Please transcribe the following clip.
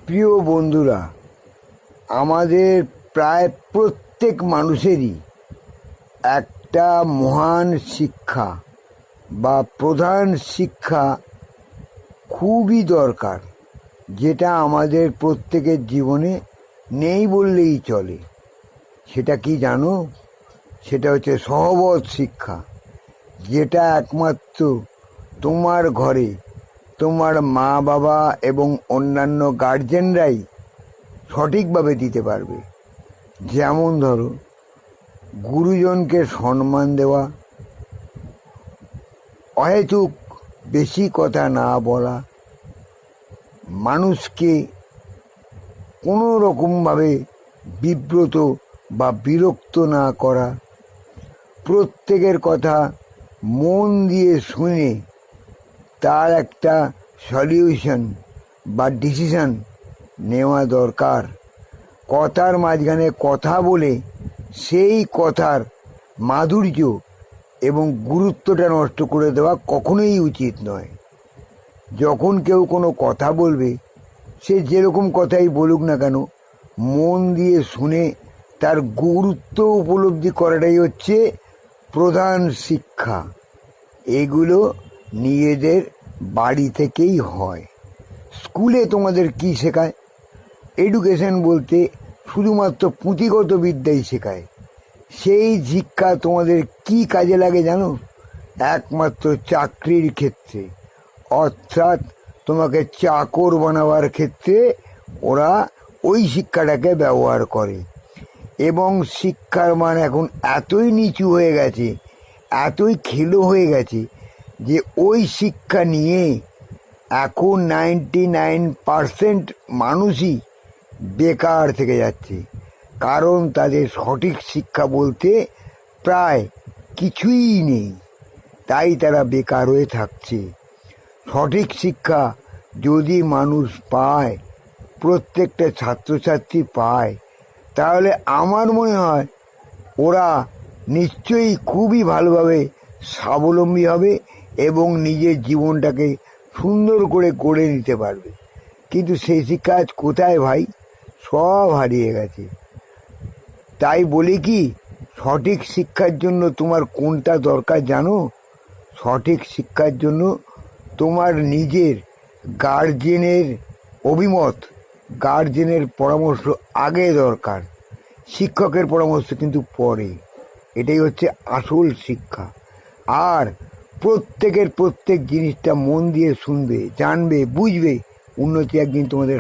প্রিয় বন্ধুরা, আমাদের প্রায় প্রত্যেক মানুষেরই একটা মহান শিক্ষা বা প্রধান শিক্ষা খুবই দরকার, যেটা আমাদের প্রত্যেকের জীবনে নেই বললেই চলে। সেটা কি জানো? সেটা হচ্ছে সহবত শিক্ষা, যেটা একমাত্র তোমার ঘরে তোমার মা বাবা এবং অন্যান্য গার্জেনরাই সঠিকভাবে দিতে পারবে। যেমন ধরো, গুরুজনকে সম্মান দেওয়া, অহেতুক বেশি কথা না বলা, মানুষকে কোনো রকমভাবে বিব্রত বা বিরক্ত না করা, প্রত্যেকের কথা মন দিয়ে শুনে তার একটা সলিউশন বা ডিসিশন নেওয়া দরকার। কথার মাঝখানে কথা বলে সেই কথার মাধুর্য এবং গুরুত্বটা নষ্ট করে দেওয়া কখনোই উচিত নয়। যখন কেউ কোনো কথা বলবে, সে যেরকম কথাই বলুক না কেন, মন দিয়ে শুনে তার গুরুত্ব উপলব্ধি করাটাই হচ্ছে প্রধান শিক্ষা। এগুলো নিজেদের বাড়ি থেকেই হয়। স্কুলে তোমাদের কি শেখায়? এডুকেশন বলতে শুধুমাত্র পুঁথিগত বিদ্যাই শেখায়। সেই শিক্ষা তোমাদের কি কাজে লাগে জানো? একমাত্র চাকরির ক্ষেত্রে, অর্থাৎ তোমাকে চাকর বানাবার ক্ষেত্রে ওরা ওই শিক্ষাটাকে ব্যবহার করে। এবং শিক্ষার মান এখন এতই নিচু হয়ে গেছে, এতই খেলো হয়ে গেছে, যে ওই শিক্ষা নিয়ে এখন 99% মানুষই বেকার থেকে যাচ্ছে। কারণ তাদের সঠিক শিক্ষা বলতে প্রায় কিছুই নেই, তাই তারা বেকার হয়ে থাকছে। সঠিক শিক্ষা যদি মানুষ পায়, প্রত্যেকটা ছাত্রছাত্রী পায়, তাহলে আমার মনে হয় ওরা নিশ্চয়ই খুবই ভালোভাবে স্বাবলম্বী হবে এবং নিজের জীবনটাকে সুন্দর করে গড়ে নিতে পারবে। কিন্তু সেই শিক্ষা আজ কোথায় ভাই? সব হারিয়ে গেছে। তাই বলি কি, সঠিক শিক্ষার জন্য তোমার কোনটা দরকার জানো? সঠিক শিক্ষার জন্য তোমার নিজের গার্জেনের অভিমত, গার্জেনের পরামর্শ আগে দরকার, শিক্ষকের পরামর্শ কিন্তু পরে। এটাই হচ্ছে আসল শিক্ষা। আর প্রত্যেক জিনিসটা মন দিয়ে শুনবে, জানবে, বুঝবে, উন্নতি একদিন তোমাদের